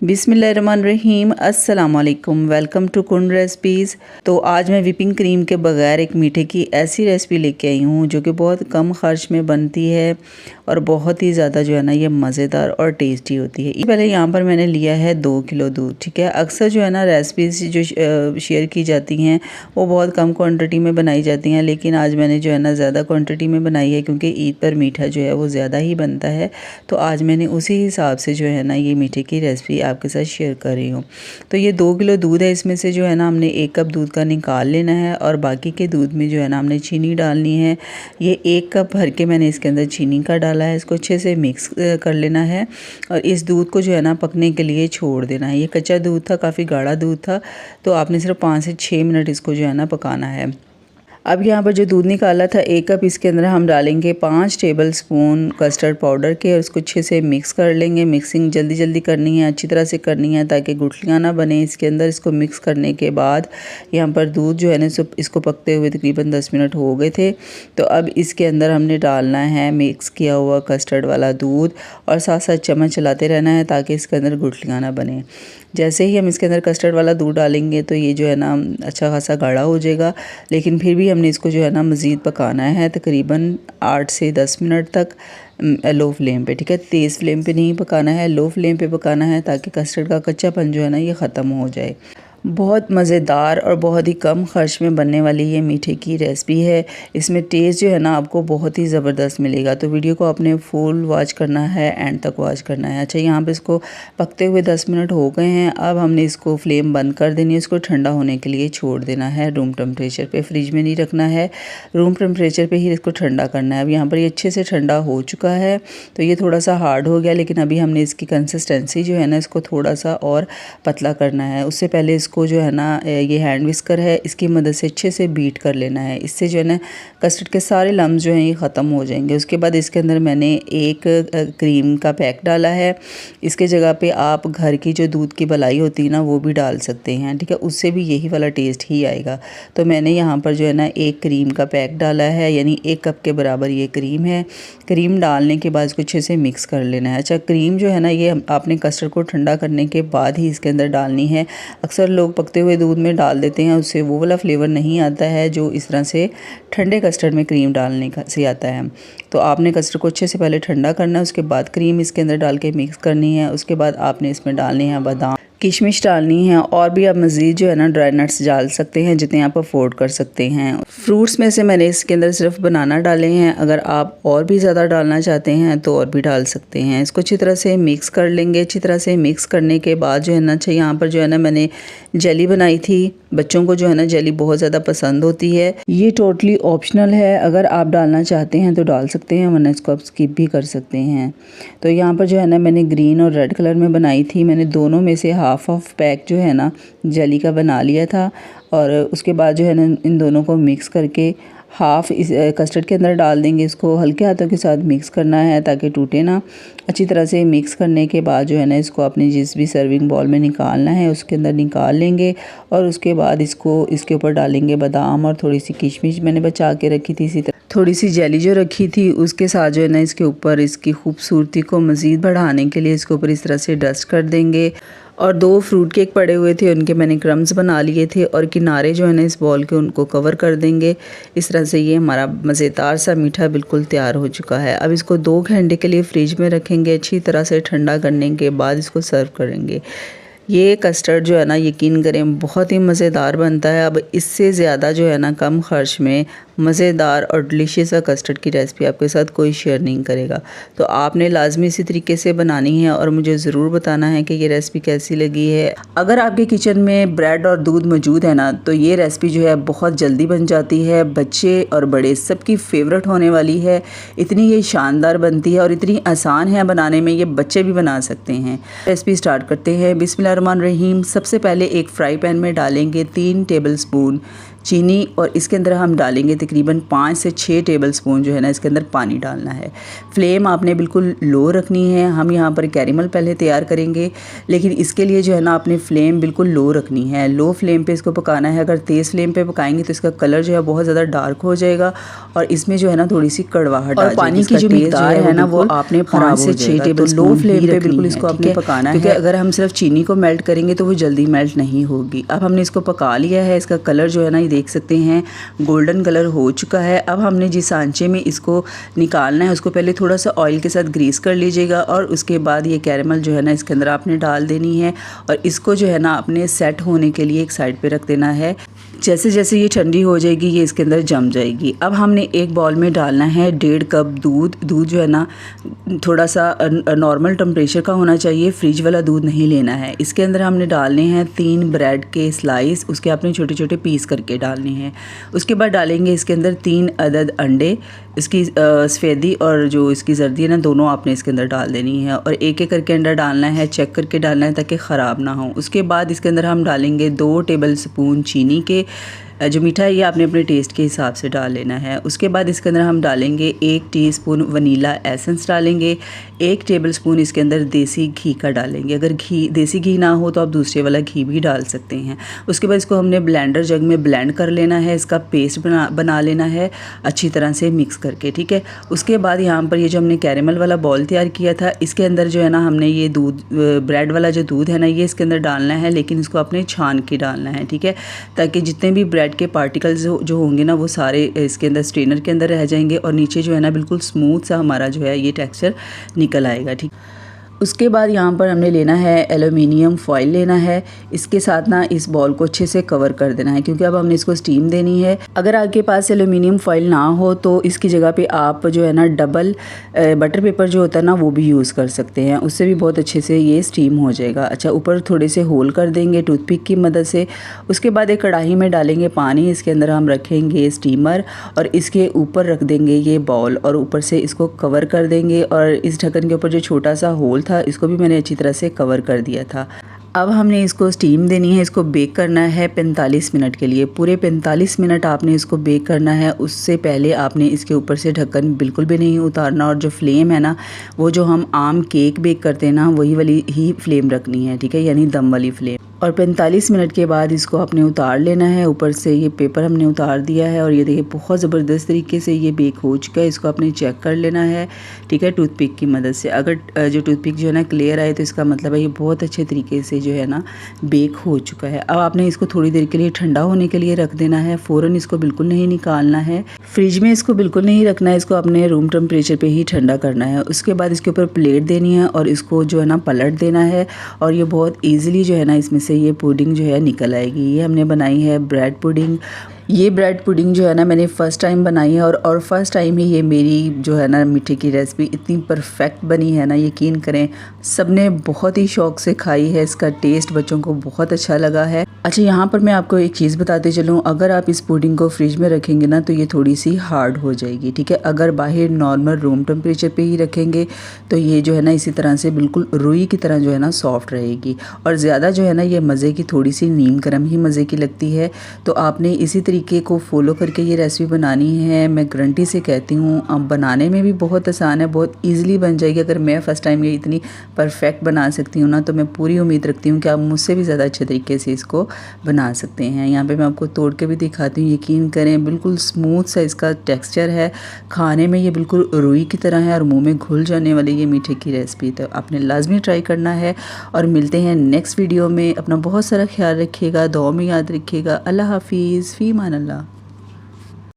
बिस्मिल्लाहिर्रहमानिर्रहीम, अस्सलाम वालेकुम। वेलकम टू कुन रेसिपीज़। तो आज मैं विपिंग क्रीम के बगैर एक मीठे की ऐसी रेसिपी लेके आई हूँ जो कि बहुत कम खर्च में बनती है और बहुत ही ज़्यादा जो है ना ये मज़ेदार और टेस्टी होती है। पहले यहाँ पर मैंने लिया है 2 किलो दूध। ठीक है, अक्सर जो है ना रेसिपीज़ जो शेयर की जाती हैं वो बहुत कम क्वान्टिटी में बनाई जाती हैं, लेकिन आज मैंने जो है ना ज़्यादा क्वान्टिटी में बनाई है क्योंकि ईद पर मीठा जो है वो ज़्यादा ही बनता है। तो आज मैंने उसी हिसाब से जो है ना ये मीठे की रेसिपी आपके साथ शेयर कर रही हूँ। तो ये 2 किलो दूध है, इसमें से जो है ना हमने 1 कप दूध का निकाल लेना है और बाकी के दूध में जो है ना हमने चीनी डालनी है। ये 1 कप भर के मैंने इसके अंदर चीनी का डाला है, इसको अच्छे से मिक्स कर लेना है और इस दूध को जो है ना पकने के लिए छोड़ देना है। ये कच्चा दूध था, काफ़ी गाढ़ा दूध था, तो आपने सिर्फ 5 से 6 मिनट इसको जो है ना पकाना है। अब यहाँ पर जो दूध निकाला था 1 कप, इसके अंदर हम डालेंगे 5 टेबल स्पून कस्टर्ड पाउडर के और इसको अच्छे से मिक्स कर लेंगे। मिक्सिंग जल्दी जल्दी करनी है, अच्छी तरह से करनी है ताकि गुठलियाँ ना बने इसके अंदर। इसको मिक्स करने के बाद यहाँ पर दूध जो है ना इसको पकते हुए तकरीबन 10 मिनट हो गए थे। तो अब इसके अंदर हमने डालना है मिक्स किया हुआ कस्टर्ड वाला दूध और साथ साथ चम्मच चलाते रहना है ताकि इसके अंदर गुठलियाँ ना बने। जैसे ही हम इसके अंदर कस्टर्ड वाला दूध डालेंगे तो ये जो है ना अच्छा खासा गाढ़ा हो जाएगा, लेकिन फिर भी हमने इसको जो है ना मज़ीद पकाना है तकरीबन 8 से 10 मिनट तक लो फ्लेम पे। ठीक है, तेज़ फ्लेम पे नहीं पकाना है, लो फ्लेम पे पकाना है ताकि कस्टर्ड का कच्चापन जो है ना ये ख़त्म हो जाए। बहुत मज़ेदार और बहुत ही कम खर्च में बनने वाली ये मीठे की रेसिपी है। इसमें टेस्ट जो है ना आपको बहुत ही ज़बरदस्त मिलेगा। तो वीडियो को आपने फुल वॉच करना है, एंड तक वॉच करना है। अच्छा, यहाँ पे इसको पकते हुए 10 मिनट हो गए हैं। अब हमने इसको फ्लेम बंद कर देनी है, इसको ठंडा होने के लिए छोड़ देना है रूम टेम्परेचर पे। फ्रिज में नहीं रखना है, रूम टेम्परेचर पे ही इसको ठंडा करना है। अब यहाँ पर ये अच्छे से ठंडा हो चुका है, तो ये थोड़ा सा हार्ड हो गया, लेकिन अभी हमने इसकी कंसिस्टेंसी जो है ना इसको थोड़ा सा और पतला करना है। उससे पहले इसको जो है ना ये हैंड विस्कर है, इसकी मदद से अच्छे से बीट कर लेना है। इससे जो है ना कस्टर्ड के सारे लम्स जो हैं ये ख़त्म हो जाएंगे। उसके बाद इसके अंदर मैंने 1 क्रीम का पैक डाला है। इसके जगह पे आप घर की जो दूध की मलाई होती है ना वो भी डाल सकते हैं। ठीक है, उससे भी यही वाला टेस्ट ही आएगा। तो मैंने यहाँ पर जो है ना 1 क्रीम का पैक डाला है, यानी 1 कप के बराबर ये क्रीम है। क्रीम डालने के बाद इसको अच्छे से मिक्स कर लेना है। अच्छा, क्रीम जो है ना ये आपने कस्टर्ड को ठंडा करने के बाद ही इसके अंदर डालनी है। अक्सर लोग पकते हुए दूध में डाल देते हैं, उससे वो वाला फ्लेवर नहीं आता है जो इस तरह से ठंडे कस्टर्ड में क्रीम डालने का से आता है। तो आपने कस्टर्ड को अच्छे से पहले ठंडा करना है, उसके बाद क्रीम इसके अंदर डाल के मिक्स करनी है। उसके बाद आपने इसमें डालनी है बादाम, किशमिश डालनी है और भी आप मज़ीद जो है ना ड्राई नट्स डाल सकते हैं जितने आप अफोर्ड कर सकते हैं। फ्रूट्स में से मैंने इसके अंदर सिर्फ बनाना डाले हैं, अगर आप और भी ज़्यादा डालना चाहते हैं तो और भी डाल सकते हैं। इसको अच्छी तरह से मिक्स कर लेंगे। अच्छी तरह से मिक्स करने के बाद जो है ना, अच्छा यहाँ पर जो है ना मैंने जेली बनाई थी। बच्चों को जो है ना जेली बहुत ज़्यादा पसंद होती है। ये टोटली ऑप्शनल है, अगर आप डालना चाहते हैं तो डाल सकते हैं, वरना इसको आप स्किप भी कर सकते हैं। तो यहाँ पर जो है ना मैंने ग्रीन और रेड कलर में बनाई थी। मैंने दोनों में से हाफ पैक जो है ना जेली का बना लिया था और उसके बाद जो है ना इन दोनों को मिक्स करके हाफ इस कस्टर्ड के अंदर डाल देंगे। इसको हल्के हाथों के साथ मिक्स करना है ताकि टूटे ना। अच्छी तरह से मिक्स करने के बाद जो है ना इसको अपनी जिस भी सर्विंग बॉल में निकालना है उसके अंदर निकाल लेंगे और उसके बाद इसको इसके ऊपर डालेंगे बादाम और थोड़ी सी किशमिश मैंने बचा के रखी थी। इसी तरह थोड़ी सी जेली जो रखी थी उसके साथ जो है ना इसके ऊपर इसकी खूबसूरती को मज़ीद बढ़ाने के लिए इसके ऊपर इस तरह से डस्ट कर देंगे। और 2 फ्रूट केक पड़े हुए थे, उनके मैंने क्रम्स बना लिए थे और किनारे जो है ना इस बॉल के उनको कवर कर देंगे। इस तरह से ये हमारा मज़ेदार सा मीठा बिल्कुल तैयार हो चुका है। अब इसको 2 घंटे के लिए फ्रिज में रखेंगे। अच्छी तरह से ठंडा करने के बाद इसको सर्व करेंगे। ये कस्टर्ड जो है ना यकीन करें बहुत ही मज़ेदार बनता है। अब इससे ज़्यादा जो है ना कम खर्च में मज़ेदार और डिलीशियस कस्टर्ड की रेसिपी आपके साथ कोई शेयर नहीं करेगा। तो आपने लाजमी इसी तरीके से बनानी है और मुझे ज़रूर बताना है कि ये रेसिपी कैसी लगी है। अगर आपके किचन में ब्रेड और दूध मौजूद है ना तो ये रेसिपी जो है बहुत जल्दी बन जाती है। बच्चे और बड़े सबकी फेवरेट होने वाली है। इतनी ये शानदार बनती है और इतनी आसान है बनाने में, ये बच्चे भी बना सकते हैं। रेसिपी स्टार्ट करते हैं। बिस्मिल्लाहिर्रहमानिर्रहीम। सबसे पहले एक फ्राई पैन में डालेंगे 3 टेबल स्पून चीनी और इसके अंदर हम डालेंगे तकरीबन 5 से 6 टेबल स्पून जो है ना इसके अंदर पानी डालना है। फ्लेम आपने बिल्कुल लो रखनी है। हम यहाँ पर कैरेमल पहले तैयार करेंगे, लेकिन इसके लिए जो है ना आपने फ्लेम बिल्कुल लो रखनी है। लो फ्लेम पे इसको पकाना है। अगर तेज़ फ्लेम पे पकाएंगे तो इसका कलर जो है बहुत ज़्यादा डार्क हो जाएगा और इसमें जो है ना थोड़ी सी कड़वाहट आ जाएगी। पानी की जो मिकदार है ना वो आपने 5 से 6 टेबल लो फ्लेम पे बिल्कुल इसको आपने पकाना है, क्योंकि अगर हम सिर्फ चीनी को मेल्ट करेंगे तो वो जल्दी मेल्ट नहीं होगी। अब हमने इसको पका लिया है। इसका कलर जो है ना ये देख सकते हैं गोल्डन कलर हो चुका है। अब हमने जिस सांचे में इसको निकालना है उसको पहले थोड़ा सा ऑयल के साथ ग्रीस कर लीजिएगा और उसके बाद ये कैरेमल जो है ना इसके अंदर आपने डाल देनी है और इसको जो है ना आपने सेट होने के लिए एक साइड पे रख देना है। जैसे जैसे ये ठंडी हो जाएगी ये इसके अंदर जम जाएगी। अब हमने एक बाउल में डालना है 1.5 कप दूध। दूध जो है ना थोड़ा सा नॉर्मल टेम्परेचर का होना चाहिए, फ्रिज वाला दूध नहीं लेना है। इसके अंदर हमने डालने हैं 3 ब्रेड के स्लाइस, उसके आपने छोटे छोटे पीस करके डालने हैं। उसके बाद डालेंगे इसके अंदर 3 अदद अंडे, इसकी सफ़ेदी और जो इसकी जर्दी है ना दोनों आपने इसके अंदर डाल देनी है और एक एक करके अंडा डालना है, चेक करके डालना है ताकि ख़राब ना हो। उसके बाद इसके अंदर हम डालेंगे 2 टेबल स्पून चीनी के। जो मीठा है ये आपने अपने टेस्ट के हिसाब से डाल लेना है। उसके बाद इसके अंदर हम डालेंगे 1 टीस्पून वनीला एसेंस डालेंगे, 1 टेबलस्पून इसके अंदर देसी घी का डालेंगे। अगर देसी घी ना हो तो आप दूसरे वाला घी भी डाल सकते हैं। उसके बाद इसको हमने ब्लेंडर जग में ब्लेंड कर लेना है, इसका पेस्ट बना लेना है अच्छी तरह से मिक्स करके, ठीक है। उसके बाद यहाँ पर ये जो हमने कैरेमल वाला बॉल तैयार किया था इसके अंदर जो है ना हमने ये दूध ब्रेड वाला जो दूध है ना ये इसके अंदर डालना है, लेकिन इसको आपने छान के डालना है, ठीक है, ताकि जितने भी ब्रेड के पार्टिकल्स जो होंगे ना वो सारे इसके अंदर स्ट्रेनर के अंदर रह जाएंगे और नीचे जो है ना बिल्कुल स्मूथ सा हमारा जो है ये टेक्सचर निकल आएगा, ठीक। उसके बाद यहाँ पर हमने लेना है एलुमिनियम फॉइल लेना है। इसके साथ ना इस बॉल को अच्छे से कवर कर देना है क्योंकि अब हमने इसको स्टीम देनी है। अगर आपके पास एलुमिनियम फॉइल ना हो तो इसकी जगह पे आप जो है ना डबल बटर पेपर जो होता है ना वो भी यूज़ कर सकते हैं, उससे भी बहुत अच्छे से ये स्टीम हो जाएगा। अच्छा, ऊपर थोड़े से होल कर देंगे टूथपिक की मदद से। उसके बाद एक कढ़ाई में डालेंगे पानी, इसके अंदर हम रखेंगे स्टीमर और इसके ऊपर रख देंगे ये बॉल और ऊपर से इसको कवर कर देंगे और इस ढक्कन के ऊपर जो छोटा सा होल था इसको भी मैंने अच्छी तरह से कवर कर दिया था। अब हमने इसको स्टीम देनी है, इसको बेक करना है 45 मिनट के लिए। पूरे 45 मिनट आपने इसको बेक करना है। उससे पहले आपने इसके ऊपर से ढक्कन बिल्कुल भी नहीं उतारना और जो फ्लेम है ना वो जो हम आम केक बेक करते हैं ना वही वाली ही फ्लेम रखनी है, ठीक है, यानी दम वाली फ्लेम। और 45 मिनट के बाद इसको आपने उतार लेना है। ऊपर से ये पेपर हमने उतार दिया है और ये देखिए बहुत ज़बरदस्त तरीके से ये बेक हो चुका है। इसको आपने चेक कर लेना है, ठीक है, टूथपिक की मदद से। अगर जो टूथपिक जो है ना क्लियर आए तो इसका मतलब है ये बहुत अच्छे तरीके से जो है ना बेक हो चुका है। अब आपने इसको थोड़ी देर के लिए ठंडा होने के लिए रख देना है। फ़ौरन इसको बिल्कुल नहीं निकालना है, फ्रिज में इसको बिल्कुल नहीं रखना है, इसको अपने रूम टेम्परेचर पे ही ठंडा करना है। उसके बाद इसके ऊपर प्लेट देनी है और इसको जो है ना पलट देना है और ये बहुत ईजिली जो है ना इसमें से ये पुडिंग जो है निकल आएगी। ये हमने बनाई है ब्रेड पुडिंग। ये ब्रेड पुडिंग जो है ना मैंने फ़र्स्ट टाइम बनाई है और फर्स्ट टाइम ही ये मेरी जो है ना मीठे की रेसिपी इतनी परफेक्ट बनी है ना, यकीन करें सबने बहुत ही शौक़ से खाई है। इसका टेस्ट बच्चों को बहुत अच्छा लगा है। अच्छा, यहाँ पर मैं आपको एक चीज़ बताते चलूँ, अगर आप इस पुडिंग को फ्रिज में रखेंगे ना तो ये थोड़ी सी हार्ड हो जाएगी, ठीक है। अगर बाहर नॉर्मल रूम टेम्परेचर पे ही रखेंगे तो ये जो है ना इसी तरह से बिल्कुल रुई की तरह जो है ना सॉफ्ट रहेगी और ज़्यादा जो है ना ये मज़े की थोड़ी सी नीम गर्म ही मज़े की लगती है। तो आपने इसी तरीके को फॉलो करके ये रेसिपी बनानी है। मैं गारंटी से कहती हूँ अब बनाने में भी बहुत आसान है, बहुत ईजिली बन जाएगी। अगर मैं फ़र्स्ट टाइम ये इतनी परफेक्ट बना सकती हूँ ना तो मैं पूरी उम्मीद रखती हूँ कि आप मुझसे भी ज़्यादा अच्छे तरीके से इसको बना सकते हैं। यहाँ पे मैं आपको तोड़ के भी दिखाती हूँ, यकीन करें बिल्कुल स्मूथ सा इसका टेक्सचर है। खाने में ये बिल्कुल रुई की तरह है और मुंह में घुल जाने वाली ये मीठे की रेसिपी, तो आपने लाजमी ट्राई करना है। और मिलते हैं नेक्स्ट वीडियो में। अपना बहुत सारा ख्याल रखिएगा, दुआ में याद रखिएगा। अल्लाह हाफिज़, फ़ी अमान अल्लाह।